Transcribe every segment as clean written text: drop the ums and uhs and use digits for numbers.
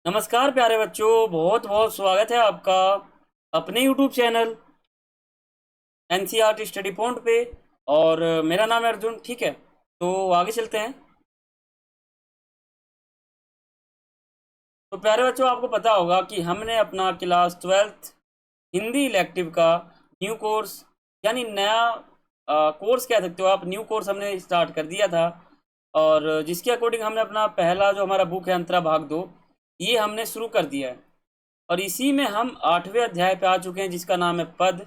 नमस्कार प्यारे बच्चों, बहुत बहुत स्वागत है आपका अपने YouTube channel NCERT study point पे। और मेरा नाम है अर्जुन। ठीक है, तो आगे चलते हैं। तो प्यारे बच्चों, आपको पता होगा कि हमने अपना क्लास 12th हिंदी इलेक्टिव का न्यू कोर्स, यानी नया कोर्स कह सकते हो आप, न्यू कोर्स हमने स्टार्ट कर दिया था। और जिसके अकॉर्डिंग हमने अपना पहला जो हमारा बुक है अंतरा भाग 2, ये हमने शुरू कर दिया है। और इसी में हम 8वें अध्याय पे आ चुके हैं, जिसका नाम है पद,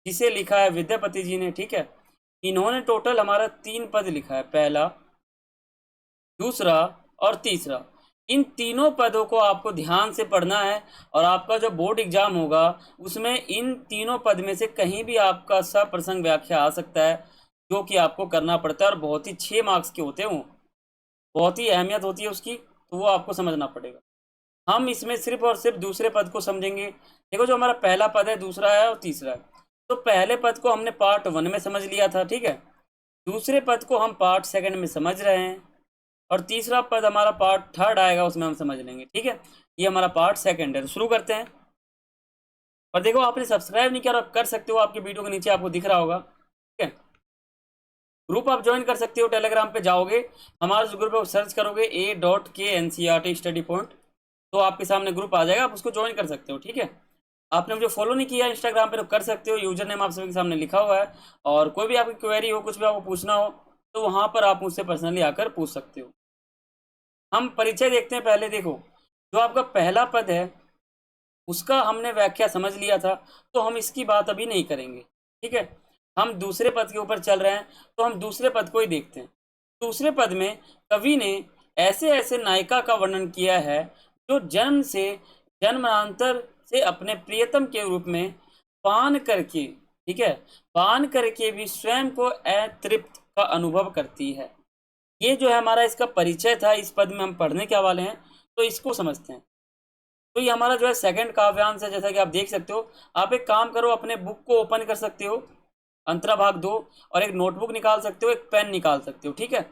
जिसे लिखा है विद्यापति जी ने। ठीक है, इन्होंने टोटल हमारा 3 पद लिखा है, पहला, दूसरा और तीसरा। इन तीनों पदों को आपको ध्यान से पढ़ना है। और आपका जो बोर्ड एग्जाम होगा उसमें इन तीनों पद में से कहीं भी आपका सप्रसंग व्याख्या आ सकता है, जो कि आपको करना पड़ता है। और बहुत ही 6 मार्क्स के होते हैं वो, बहुत ही अहमियत होती है उसकी, तो वो आपको समझना पड़ेगा। हम इसमें सिर्फ और सिर्फ दूसरे पद को समझेंगे। देखो, जो हमारा पहला पद है, दूसरा है और तीसरा है। तो पहले पद को हमने पार्ट 1 में समझ लिया था। ठीक है, दूसरे पद को हम पार्ट 2 में समझ रहे हैं, और तीसरा पद हमारा पार्ट 3 आएगा, उसमें हम समझ लेंगे। ठीक है, ये हमारा पार्ट 2 है। तो शुरू करते हैं। और देखो, आपने सब्सक्राइब नहीं किया और कर सकते हो, आपके वीडियो के नीचे आपको दिख रहा होगा। ठीक है, ग्रुप आप ज्वाइन कर सकते हो। टेलीग्राम पे जाओगे, हमारे जो ग्रुप है वो सर्च करोगे A.K.NCERT स्टडी पॉइंट, तो आपके सामने ग्रुप आ जाएगा, आप उसको ज्वाइन कर सकते हो। ठीक है, आपने मुझे फॉलो नहीं किया इंस्टाग्राम पे तो कर सकते हो, यूजर नेम आप सभी के सामने लिखा हुआ है। और कोई भी आपकी क्वेरी हो, कुछ भी आपको पूछना हो, तो वहाँ पर आप मुझसे पर्सनली आकर पूछ सकते हो। हम परिचय देखते हैं पहले। देखो, जो आपका पहला पद है उसका हमने व्याख्या समझ लिया था, तो हम इसकी बात अभी नहीं करेंगे। ठीक है, हम दूसरे पद के ऊपर चल रहे हैं, तो हम दूसरे पद को ही देखते हैं। दूसरे पद में कवि ने ऐसे ऐसे नायिका का वर्णन किया है जो जन्म से जन्मांतर से अपने प्रियतम के रूप में पान करके, ठीक है, पान करके भी स्वयं को अतृप्त का अनुभव करती है। ये जो है हमारा इसका परिचय था, इस पद में हम पढ़ने क्या वाले हैं, तो इसको समझते हैं। तो ये हमारा जो है सेकंड काव्यांश है, जैसा कि आप देख सकते हो। आप एक काम करो, अपने बुक को ओपन कर सकते हो, अंतरा भाग 2, और एक नोटबुक निकाल सकते हो, एक पेन निकाल सकते हो। ठीक है,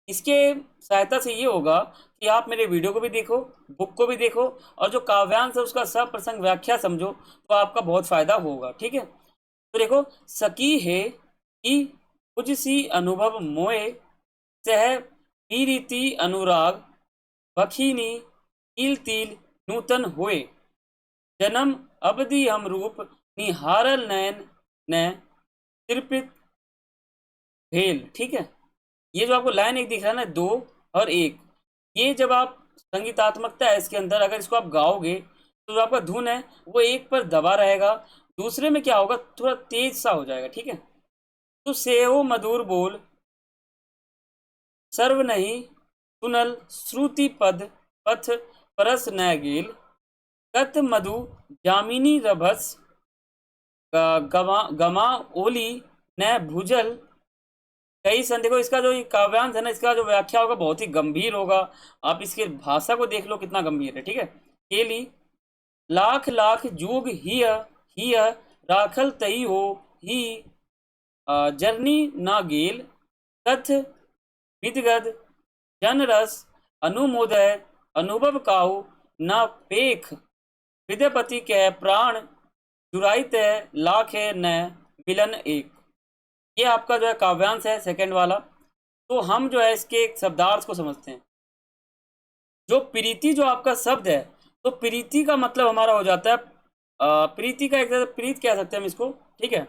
इसके सहायता से ये होगा कि आप मेरे वीडियो को भी देखो, बुक को भी देखो, और जो काव्यांश है उसका सब प्रसंग व्याख्या समझो, तो आपका बहुत फायदा होगा। ठीक है, तो देखो, सकी है कि कुछ सी अनुभव मोए, सह पीरिति अनुराग, बखीनी तिल तिल नूतन होए, जन्म अवधि हम रूप निहारल नयन न तृपित भेल। ठीक है, ये जो आपको लाइन एक दिख रहा है ना, 2 और 1, ये जब आप संगीतात्मकता है इसके अंदर, अगर इसको आप गाओगे तो जो आपका धुन है वो 1 पर दबा रहेगा, दूसरे में क्या होगा, थोड़ा तेज सा हो जाएगा। ठीक है, तो सेहो मधुर बोल सर्व नहीं सुनल श्रुति पद पथ परस न गेल, कत मधु जामिनी रभस गमा गमा ओली न भूजल कई सन। देखो, इसका जो ये काव्यांश है ना, इसका जो व्याख्या होगा बहुत ही गंभीर होगा। आप इसकी भाषा को देख लो कितना गंभीर है। ठीक है, केली लाख लाख जुग हिय राखल तई हो ही, जरनी ना गेल कथ विदगद जन रस अनुमोदय अनुभव काहू न पेख, विद्यापति के प्राण जुराइत लाख है न मिलन एक। ये आपका जो है काव्यांश है सेकंड वाला। तो हम जो है इसके एक शब्दार्थ को समझते हैं। जो प्रीति जो आपका शब्द है, तो प्रीति का मतलब हमारा हो जाता है प्रीति का एक तरह से प्रीत कह सकते हैं हम इसको। ठीक है,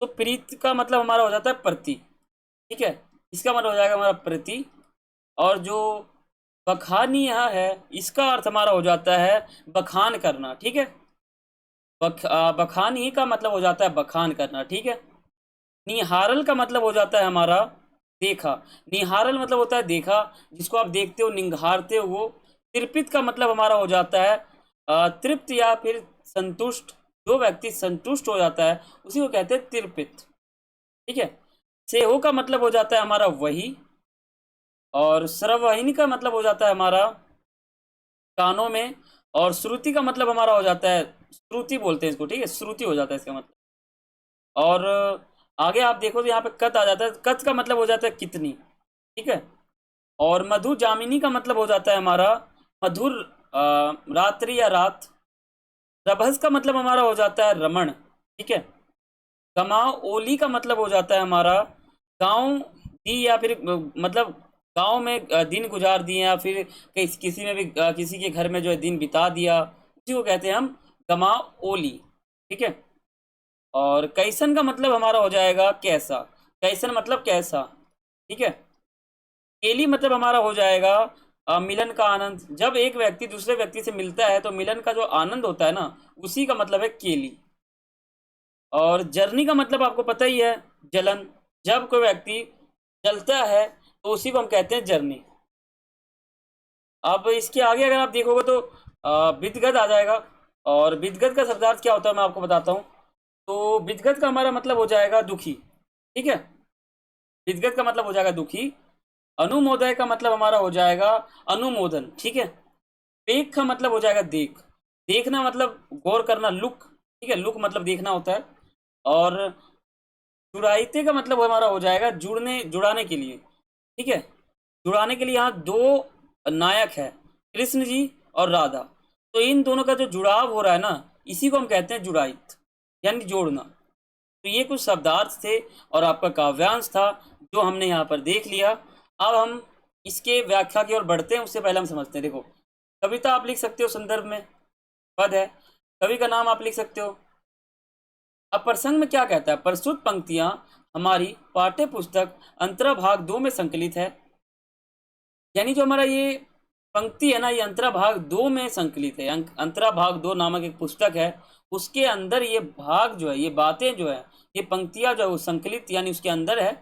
तो प्रीत का मतलब हमारा हो जाता है प्रति। ठीक है, इसका मतलब हो जाएगा हमारा प्रति। और जो बखानिया है, इसका अर्थ हमारा हो जाता है बखान करना। ठीक है, बखानी का मतलब हो जाता है बखान करना। ठीक है, निहारल का मतलब हो जाता है हमारा देखा। निहारल मतलब होता है देखा, जिसको आप देखते हो, निंघारते हो वो। तृपित का मतलब हमारा हो जाता है तृप्त या फिर संतुष्ट। जो व्यक्ति संतुष्ट हो जाता है उसी को कहते हैं तृपित। ठीक है, सेहो का मतलब हो जाता है हमारा वही। और सर्ववाहिनी का मतलब हो जाता है हमारा कानों में। और श्रुति का मतलब हमारा हो जाता है, श्रुति बोलते हैं इसको। ठीक है, श्रुति हो जाता है इसका मतलब। और आगे आप देखो तो यहाँ पे कत आ जाता है, कत का मतलब हो जाता है कितनी। ठीक है, और मधु जामिनी का मतलब हो जाता है हमारा मधुर रात्रि या रात। रभस का मतलब हमारा हो जाता है रमण, ठीक है। गमाओ ओली का मतलब हो जाता है हमारा गांव दी, या फिर मतलब गांव में दिन गुजार दिए, या फिर किसी में भी किसी के घर में जो है दिन बिता दिया, उसी को कहते हैं हम गमाओ ओली, ठीक है। और कैसन का मतलब हमारा हो जाएगा कैसा। कैसन मतलब कैसा, ठीक है। केली मतलब हमारा हो जाएगा मिलन का आनंद। जब एक व्यक्ति दूसरे व्यक्ति से मिलता है तो मिलन का जो आनंद होता है ना, उसी का मतलब है केली। और जर्नी का मतलब आपको पता ही है, जलन। जब कोई व्यक्ति जलता है तो उसी को हम कहते हैं जर्नी। अब इसके आगे अगर आप देखोगे तो विदगत आ जाएगा। और विदगत का शब्दार्थ क्या होता है मैं आपको बताता हूँ। तो विदगत का हमारा मतलब हो जाएगा दुखी, ठीक है। विदगत का मतलब हो जाएगा दुखी। अनुमोदय का मतलब हमारा हो जाएगा अनुमोदन, ठीक है। पेख का मतलब हो जाएगा देख। देखना मतलब गौर करना, लुक, ठीक है। लुक मतलब देखना होता है। और जुड़ाइते का मतलब हमारा हो जाएगा जुड़ने, जुड़ाने के लिए, ठीक है। जुड़ाने के लिए यहाँ दो नायक है, कृष्ण जी और राधा। तो इन दोनों का जो जुड़ाव हो रहा है ना, इसी को हम कहते हैं जुड़ाइत, यानी जोड़ना। तो ये कुछ शब्दार्थ थे और आपका काव्यांश था जो हमने यहाँ पर देख लिया। अब हम इसके व्याख्या की ओर बढ़ते हैं, उससे पहले हम समझते हैं। देखो, कविता आप लिख सकते हो, संदर्भ में पद है, कवि का नाम आप लिख सकते हो। अब प्रसंग में क्या कहता है, प्रस्तुत पंक्तियां हमारी पाठ्य पुस्तक अंतरा भाग 2 में संकलित है। यानी जो हमारा ये पंक्ति है ना, ये अंतरा भाग 2 में संकलित है। अंतरा भाग 2 नामक एक पुस्तक है, उसके अंदर ये भाग जो है, ये बातें जो है, ये पंक्तियां जो है वो संकलित यानी उसके अंदर है।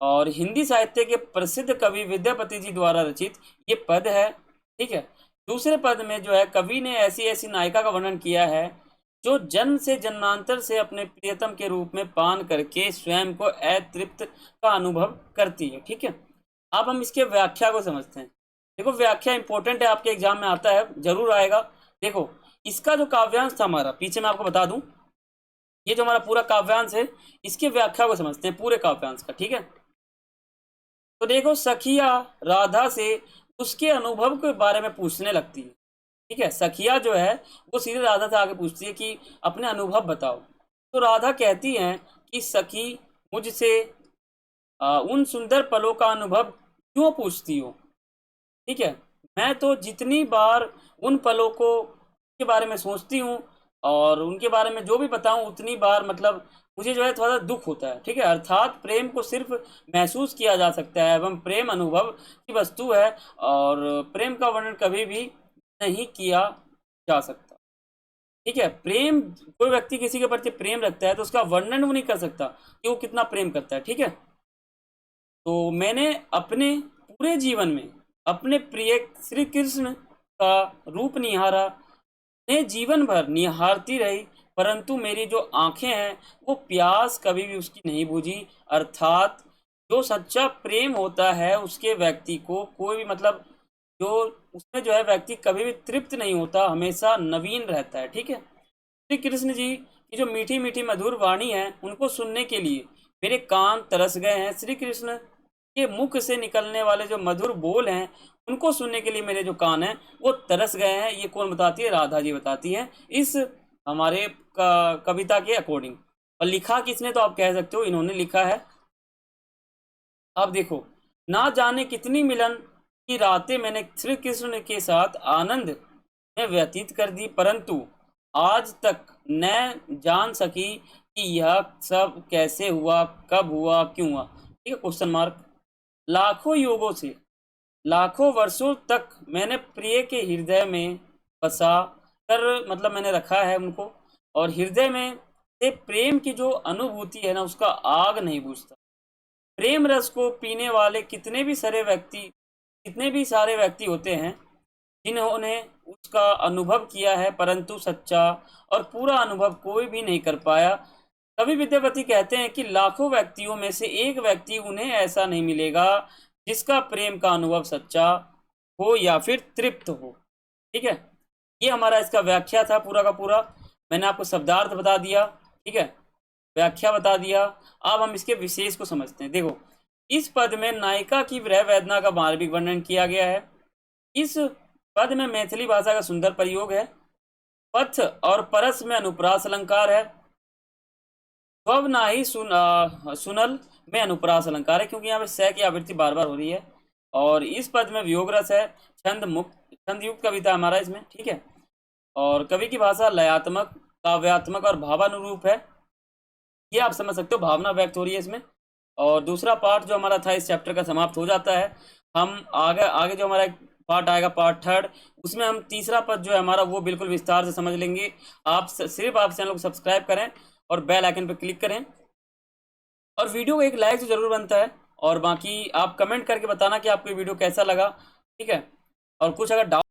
और हिंदी साहित्य के प्रसिद्ध कवि विद्यापति जी द्वारा रचित ये पद है, ठीक है। दूसरे पद में जो है कवि ने ऐसी ऐसी नायिका का वर्णन किया है जो जन्म से जन्मांतर से अपने प्रियतम के रूप में पान करके स्वयं को अतृप्त का अनुभव करती है, ठीक है। अब हम इसके व्याख्या को समझते हैं। देखो, व्याख्या इंपॉर्टेंट है, आपके एग्जाम में आता है, जरूर आएगा। देखो, इसका जो काव्यांश था हमारा, पीछे मैं आपको बता दूं, ये जो हमारा पूरा काव्यांश है, इसके व्याख्या को समझते हैं पूरे काव्यांश का, ठीक है। तो देखो, सखिया राधा से उसके अनुभव के बारे में पूछने लगती है, ठीक है। सखिया जो है वो सीधे राधा से आगे पूछती है कि अपने अनुभव बताओ। तो राधा कहती है कि सखी, मुझसे उन सुंदर पलों का अनुभव क्यों पूछती हो, ठीक है। मैं तो जितनी बार उन पलों को के बारे में सोचती हूँ और उनके बारे में जो भी बताऊं, उतनी बार मतलब मुझे जो है थोड़ा सा दुख होता है, ठीक है। अर्थात प्रेम को सिर्फ महसूस किया जा सकता है एवं प्रेम अनुभव की वस्तु है, और प्रेम का वर्णन कभी भी नहीं किया जा सकता, ठीक है। प्रेम, कोई व्यक्ति किसी के प्रति प्रेम रखता है तो उसका वर्णन वो नहीं कर सकता कि वो कितना प्रेम करता है, ठीक है। तो मैंने अपने पूरे जीवन में अपने प्रिय श्री कृष्ण का रूप निहारा, मैं जीवन भर निहारती रही, परंतु मेरी जो आंखें हैं वो प्यास कभी भी उसकी नहीं बुझी। अर्थात जो सच्चा प्रेम होता है उसके व्यक्ति को कोई भी मतलब जो उसमें जो है व्यक्ति कभी भी तृप्त नहीं होता, हमेशा नवीन रहता है, ठीक है। श्री कृष्ण जी की जो मीठी मीठी मधुर वाणी है उनको सुनने के लिए मेरे कान तरस गए हैं। श्री कृष्ण के मुख से निकलने वाले जो मधुर बोल हैं उनको सुनने के लिए मेरे जो कान हैं वो तरस गए हैं। ये कौन बताती है, राधा जी बताती हैं इस हमारे कविता के अकॉर्डिंग। और लिखा किसने, तो आप कह सकते हो इन्होंने लिखा है। अब देखो, ना जाने कितनी मिलन की रातें मैंने श्री कृष्ण के साथ आनंद में व्यतीत कर दी, परंतु आज तक न जान सकी कि यह सब कैसे हुआ, कब हुआ, क्यों हुआ, ठीक है, क्वेश्चन मार्क। लाखों युगों से, लाखों वर्षों तक मैंने प्रिय के हृदय में बसा कर मतलब मैंने रखा है उनको, और हृदय में से प्रेम की जो अनुभूति है ना उसका आग नहीं बुझता। प्रेम रस को पीने वाले कितने भी सारे व्यक्ति होते हैं जिन्होंने उसका अनुभव किया है, परंतु सच्चा और पूरा अनुभव कोई भी नहीं कर पाया। कवि विद्यापति कहते हैं कि लाखों व्यक्तियों में से एक व्यक्ति उन्हें ऐसा नहीं मिलेगा जिसका प्रेम का अनुभव सच्चा हो या फिर तृप्त हो, ठीक है। ये हमारा इसका व्याख्या था पूरा का पूरा। मैंने आपको शब्दार्थ बता दिया, ठीक है, व्याख्या बता दिया। अब हम इसके विशेष को समझते हैं। देखो, इस पद में नायिका की विरह वेदना का मार्मिक वर्णन किया गया है। इस पद में मैथिली भाषा का सुंदर प्रयोग है। पथ और परस में अनुप्रास अलंकार है। स्व नाही सुनल में अनुप्रास अलंकार है, क्योंकि यहाँ पे स की आवृत्ति बार बार हो रही है। और इस पद में वियोग रस है। छंद मुक्त, छंद युक्त कविता हमारा इसमें, ठीक है। और कवि की भाषा लयात्मक, काव्यात्मक और भावानुरूप है। ये आप समझ सकते हो, भावना व्यक्त हो रही है इसमें। और दूसरा पार्ट जो हमारा था इस चैप्टर का समाप्त हो जाता है। हम आगे आगे जो हमारा पार्ट आएगा, पार्ट थर्ड, उसमें हम तीसरा पद जो है हमारा वो बिल्कुल विस्तार से समझ लेंगे। आप सिर्फ आप चैनल को सब्सक्राइब करें और बेल आइकन पर क्लिक करें, और वीडियो को एक लाइक तो जरूर बनता है। और बाकी आप कमेंट करके बताना कि आपको ये वीडियो कैसा लगा, ठीक है। और कुछ अगर डाउट